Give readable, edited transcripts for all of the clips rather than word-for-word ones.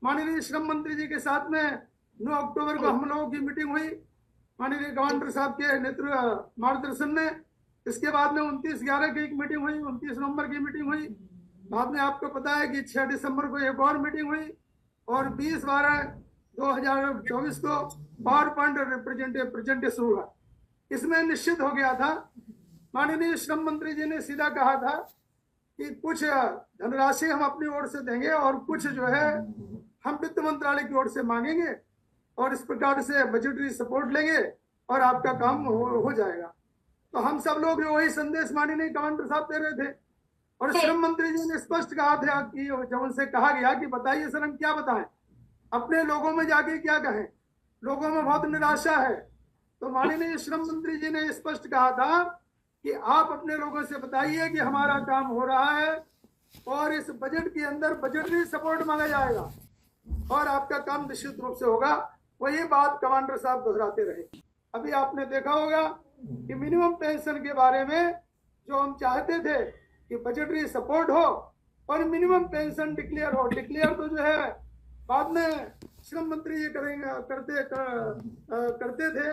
माननीय श्रम मंत्री जी के साथ में 9 अक्टूबर को हम लोगों की मीटिंग हुई माननीय कमांडर साहब के नेतृत्व मार्गदर्शन में। इसके बाद में 29/11 की एक मीटिंग हुई, 29 नवंबर की मीटिंग हुई। बाद में आपको पता है कि 6 दिसंबर को एक और मीटिंग हुई और 20/12/2024 को पावर पॉइंट प्रेजेंटेशन हुआ। इसमें निश्चित हो गया था, माननीय श्रम मंत्री जी ने सीधा कहा था कि कुछ धनराशि हम अपनी ओर से देंगे और कुछ जो है हम वित्त मंत्रालय की ओर से मांगेंगे और इस प्रकार से बजटरी सपोर्ट लेंगे और आपका काम हो जाएगा। तो हम सब लोग वही संदेश माननीय कमांडर साहब दे रहे थे और श्रम मंत्री जी ने स्पष्ट कहा था कि जब उनसे कहा गया कि बताइए सर हम क्या बताएं, अपने लोगों में जाके क्या कहें, लोगों में बहुत निराशा है। तो माननीय श्रम मंत्री जी ने स्पष्ट कहा था कि आप अपने लोगों से बताइए कि हमारा काम हो रहा है और इस बजट के अंदर बजटरी सपोर्ट मांगा जाएगा और आपका काम निश्चित रूप से होगा। वही बात कमांडर साहब दोहराते रहे। अभी आपने देखा होगा कि मिनिमम पेंशन के बारे में जो हम चाहते थे कि बजटरी सपोर्ट हो और मिनिमम पेंशन डिक्लेयर हो, डिक्लेयर तो जो है बाद में श्रम मंत्री जी करते थे,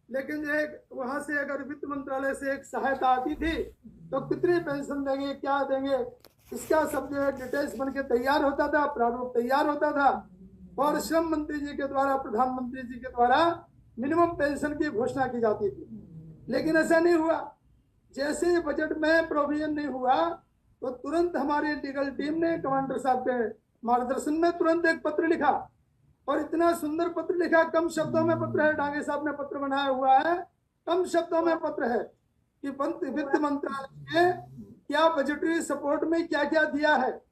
लेकिन जो है वहां से अगर वित्त मंत्रालय से एक सहायता आती थी तो कितनी पेंशन देंगे, क्या देंगे, इसका सब जो है डिटेल्स बन के तैयार होता था, प्रारूप तैयार होता था और श्रम मंत्री जी के द्वारा, प्रधानमंत्री जी के द्वारा मिनिमम पेंशन की घोषणा की जाती थी। लेकिन ऐसा नहीं हुआ। जैसे ही बजट में प्रोविजन नहीं हुआ तो तुरंत हमारी लीगल टीम ने कमांडर साहब के मार्गदर्शन में तुरंत एक पत्र लिखा और इतना सुंदर पत्र लिखा, कम शब्दों में पत्र है, डांगे साहब ने पत्र बनाया हुआ है, कम शब्दों में पत्र है कि वित्त मंत्रालय ने क्या बजटरी सपोर्ट में क्या क्या दिया है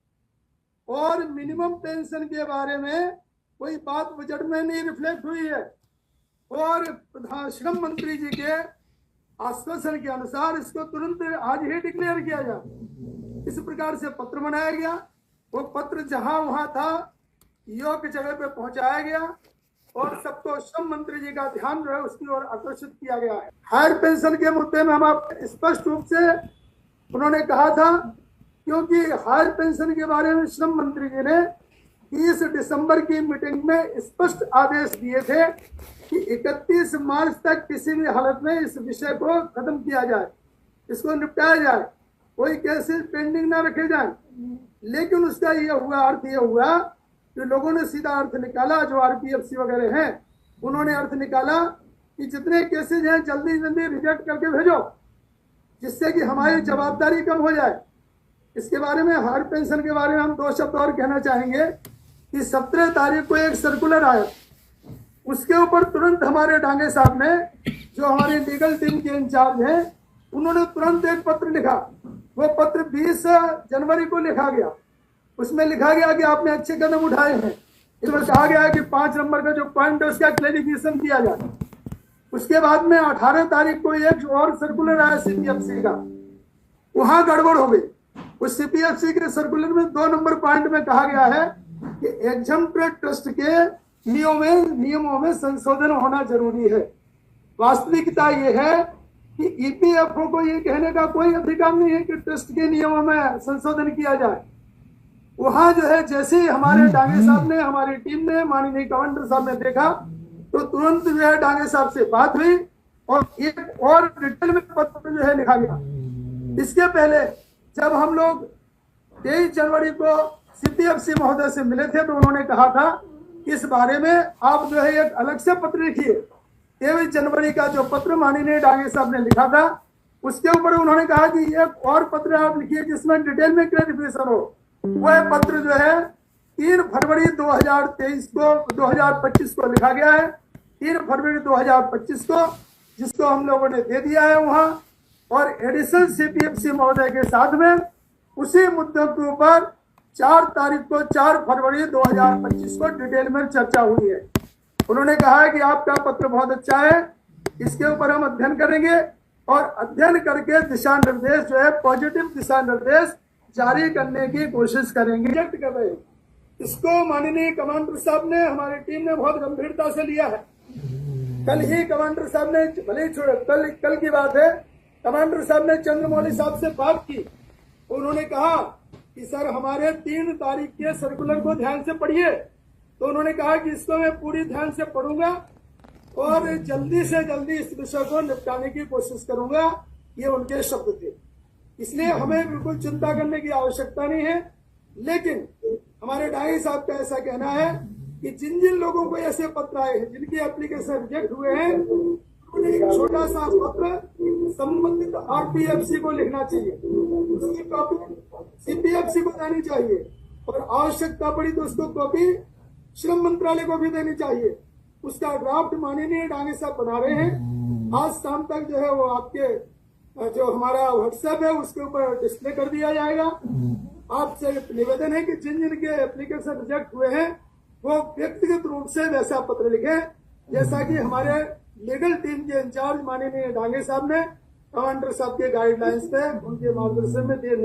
और मिनिमम पेंशन के बारे में कोई बात बजट में नहीं रिफ्लेक्ट हुई है और श्रम मंत्री जी के आश्वासन के अनुसार इसको तुरंत आज ही डिक्लेयर किया जाए। इस प्रकार से पत्र बनाया गया। वो पत्र जहां वहां था योग्य जगह पे पहुंचाया गया और सबको श्रम मंत्री जी का ध्यान जो है उसकी ओर आकर्षित किया गया है। हायर पेंशन के मुद्दे में हम आप स्पष्ट रूप से उन्होंने कहा था, क्योंकि हायर पेंशन के बारे में श्रम मंत्री जी ने 30 दिसंबर की मीटिंग में स्पष्ट आदेश दिए थे कि 31 मार्च तक किसी भी हालत में इस विषय को खत्म किया जाए, इसको निपटाया जाए, कोई केसेस पेंडिंग ना रखे जाए। लेकिन उसका ये हुआ, अर्थ ये हुआ कि लोगों ने सीधा अर्थ निकाला, जो आरपीएफसी वगैरह हैं उन्होंने अर्थ निकाला कि जितने केसेज हैं जल्दी जल्दी रिजेक्ट करके भेजो, जिससे कि हमारी जवाबदारी कम हो जाए। इसके बारे में, हायर पेंशन के बारे में हम 2 शब्द और कहना चाहेंगे कि 17 तारीख को एक सर्कुलर आया, उसके ऊपर तुरंत हमारे डांगे साहब ने, जो हमारी लीगल टीम के इंचार्ज हैं, उन्होंने तुरंत एक पत्र लिखा। वो पत्र 20 जनवरी को लिखा गया। उसमें लिखा गया कि आपने अच्छे कदम उठाए हैं। इसमें कहा गया कि 5 नंबर का जो पॉइंट है उसका क्लैरिफिकेशन किया जाए। उसके बाद में 18 तारीख को एक और सर्कुलर आया सीपीएफसी का, वहां गड़बड़ हो गई। उस सीपीएफसी के सर्कुलर में 2 नंबर पॉइंट में कहा गया है कि एग्जम्प्टेड ट्रस्ट के नियमों में संशोधन होना जरूरी है। वास्तविकता यह है कि ईपीएफओ को ये कहने का कोई अधिकार नहीं है कि ट्रस्ट के नियमों में संशोधन किया जाए। वहां जो है जैसे ही हमारे डांगे साहब ने, हमारी टीम ने, माननीय कमांडर साहब ने देखा तो तुरंत जो है डांगे साहब से बात हुई और एक और रिटर्न में पत्र जो है लिखा गया। इसके पहले जब हम लोग 23 जनवरी को सीपीएफसी महोदय से मिले थे तो उन्होंने कहा था इस बारे में आप जो है एक अलग से पत्र लिखिए। 23 जनवरी का जो पत्र माननीय डांगे साहब ने लिखा था उसके ऊपर उन्होंने कहा कि एक और पत्र आप लिखिए जिसमें डिटेल में क्लैरिफिकेशन हो। वह पत्र जो है 3 फरवरी 2023 को 2025 को लिखा गया है, 3 फरवरी 2025 को, जिसको हम लोगों ने दे दिया है वहां। और एडिशनल सीपीएफसी महोदय के साथ में उसी मुद्दों के ऊपर 4 तारीख को 4 फरवरी 2025 को डिटेल में चर्चा हुई है। उन्होंने कहा है कि आपका पत्र बहुत अच्छा है, इसके ऊपर हम अध्ययन करेंगे और अध्ययन करके दिशा निर्देश जो है, पॉजिटिव दिशा निर्देश जारी करने की कोशिश करेंगे। रिजेक्ट कर रहे हैं इसको। माननीय कमांडर साहब ने, हमारी टीम ने बहुत गंभीरता से लिया है। कल ही कमांडर साहब ने, भले छोड़ो कल की बात है, कमांडर साहब ने चंद्रमौली साहब से बात की। उन्होंने कहा कि सर हमारे 3 तारीख के सर्कुलर को ध्यान से पढ़िए तो उन्होंने कहा कि इसको मैं पूरी ध्यान से पढ़ूंगा और जल्दी से जल्दी इस विषय को निपटाने की कोशिश करूंगा, ये उनके शब्द थे। इसलिए हमें बिल्कुल चिंता करने की आवश्यकता नहीं है। लेकिन हमारे डाई साहब का ऐसा कहना है कि जिन जिन लोगों को ऐसे पत्र आए हैं, जिनके एप्लीकेशन रिजेक्ट हुए हैं, उन्हें एक छोटा सा पत्र संबंधित आरपीएफसी को लिखना चाहिए, उसकी कॉपी सीपीएफसी को देनी चाहिए और आवश्यकता पड़ी तो उसको कॉपी श्रम मंत्रालय को भी देनी चाहिए। उसका ड्राफ्ट माननीय डांगे साहब बना रहे हैं। आज शाम तक जो है वो आपके जो हमारा व्हाट्सएप है उसके ऊपर डिस्प्ले कर दिया जाएगा। आपसे निवेदन है कि जिन जिन के एप्लीकेशन रिजेक्ट हुए हैं वो व्यक्तिगत रूप से वैसा पत्र लिखें, जैसा कि हमारे लीगल टीम के इंचार्ज माननीय डांगे साहब ने कमांडर साहब के गाइडलाइंस पे उनके मार्गदर्शन में दिए